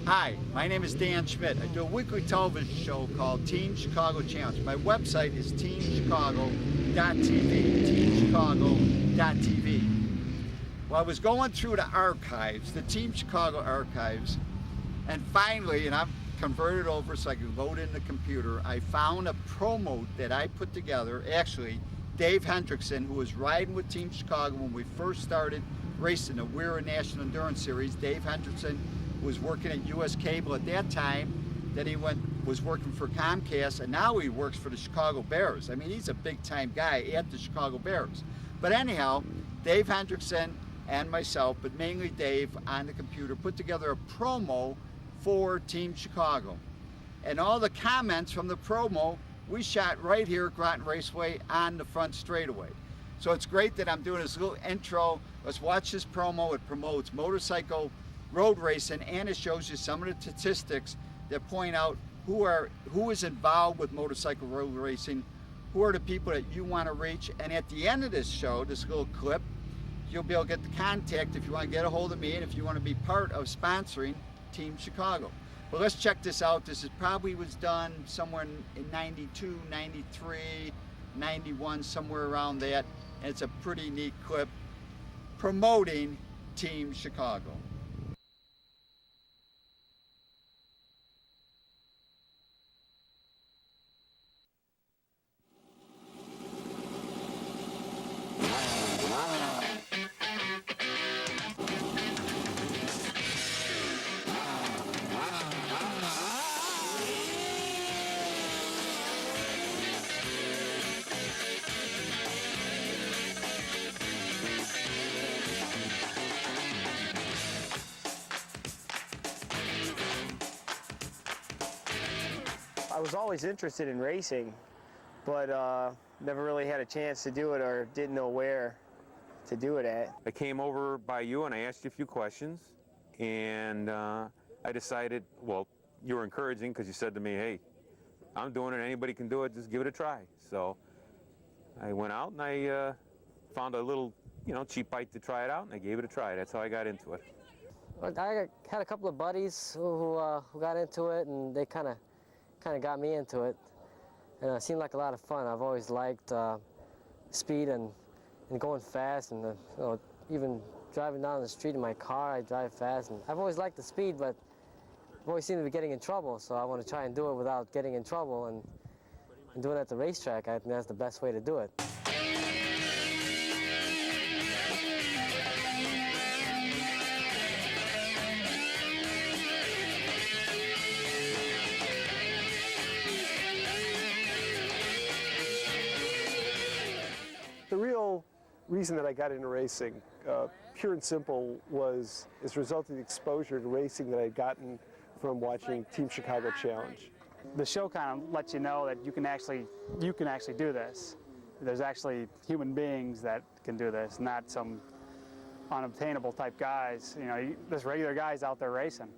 Hi, my name is Dan Schmitt. I do a weekly television show called Team Chicago Challenge. My website is teamchicago.tv, teamchicago.tv. Well, I was going through the archives, the Team Chicago archives, and finally, and I've converted over so I can load in the computer, I found a promo that I put together. Actually, Dave Hendrickson, who was riding with Team Chicago when we first started racing the Weir National Endurance Series. Dave Hendrickson was working at US Cable at that time. Then he was working for Comcast, and now he works for the Chicago Bears. I mean, he's a big-time guy at the Chicago Bears. But anyhow, Dave Hendrickson and myself, but mainly Dave on the computer, put together a promo for Team Chicago. And all the comments from the promo we shot right here at Groton Raceway on the front straightaway. So it's great that I'm doing this little intro. Let's watch this promo. It promotes motorcycle road racing, and it shows you some of the statistics that point out who is involved with motorcycle road racing, who are the people that you want to reach. And at the end of this show, this little clip, you'll be able to get the contact if you want to get a hold of me and if you want to be part of sponsoring Team Chicago. Well, let's check this out. This is probably was done somewhere in 92, 93, 91, somewhere around that. And it's a pretty neat clip promoting Team Chicago. I was always interested in racing, but never really had a chance to do it or didn't know where to do it at. I came over by you and I asked you a few questions, and I decided, well, you were encouraging because you said to me, hey, I'm doing it, anybody can do it, just give it a try. So I went out and I found a little, cheap bike to try it out, and I gave it a try. That's how I got into it. I had a couple of buddies who got into it, and they kind of got me into it, and it seemed like a lot of fun. I've always liked speed and going fast, and even driving down the street in my car, I drive fast, and I've always liked the speed, but I've always seemed to be getting in trouble, so I want to try and do it without getting in trouble, and doing it at the racetrack, I think that's the best way to do it. The real reason that I got into racing, pure and simple, was as a result of the exposure to racing that I'd gotten from watching Team Chicago Challenge. The show kind of lets you know that you can actually do this. There's actually human beings that can do this, not some unobtainable type guys. There's regular guys out there racing.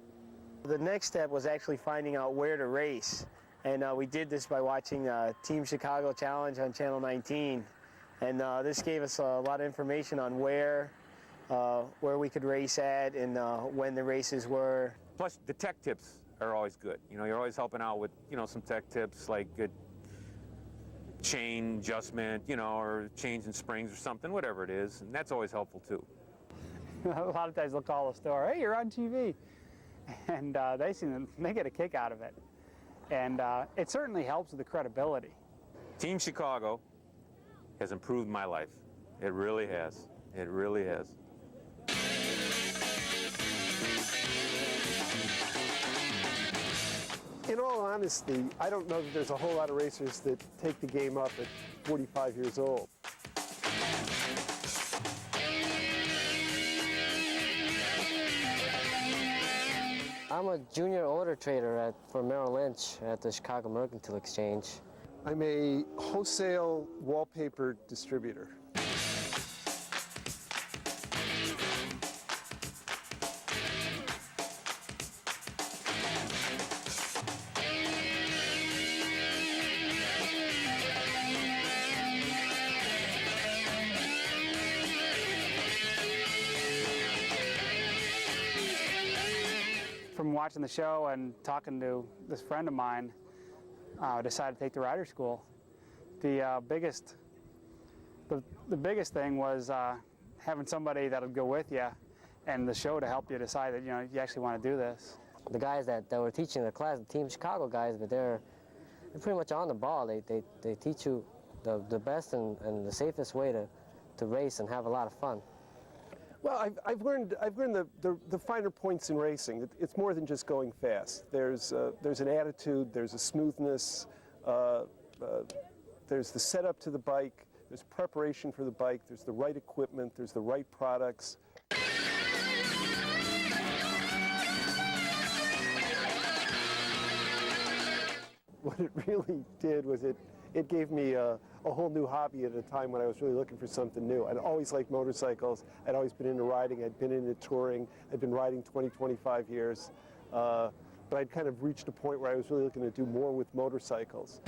The next step was actually finding out where to race, and we did this by watching Team Chicago Challenge on Channel 19. And this gave us a lot of information on where we could race at and when the races were. Plus, the tech tips are always good. You're always helping out with, some tech tips like good chain adjustment, or changing springs or something, whatever it is. And that's always helpful, too. A lot of times they'll call the store, hey, you're on TV. And they get a kick out of it. And it certainly helps with the credibility. Team Chicago has improved my life. It really has. It really has. In all honesty, I don't know that there's a whole lot of racers that take the game up at 45 years old. I'm a junior order trader for Merrill Lynch at the Chicago Mercantile Exchange. I'm a wholesale wallpaper distributor. from watching the show and talking to this friend of mine, I decided to take the rider school. The biggest thing was having somebody that would go with you and the show to help you decide that you actually want to do this. The guys that were teaching the class, the Team Chicago guys, but they're pretty much on the ball. They teach you the best and the safest way to race and have a lot of fun. Well, I've learned the finer points in racing. It's more than just going fast. There's an attitude, there's a smoothness, there's the setup to the bike, there's preparation for the bike, there's the right equipment, there's the right products. What it really did was it gave me a whole new hobby at a time when I was really looking for something new. I'd always liked motorcycles. I'd always been into riding. I'd been into touring. I'd been riding 20, 25 years. But I'd kind of reached a point where I was really looking to do more with motorcycles.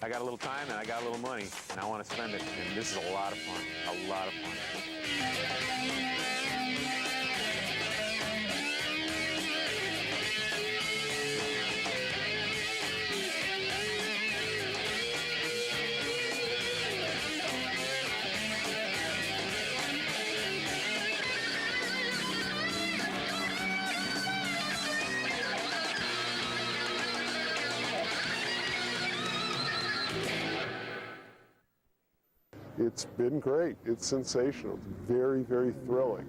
I got a little time and I got a little money, and I want to spend it. And this is a lot of fun, a lot of fun. It's been great. It's sensational. It's very, very thrilling.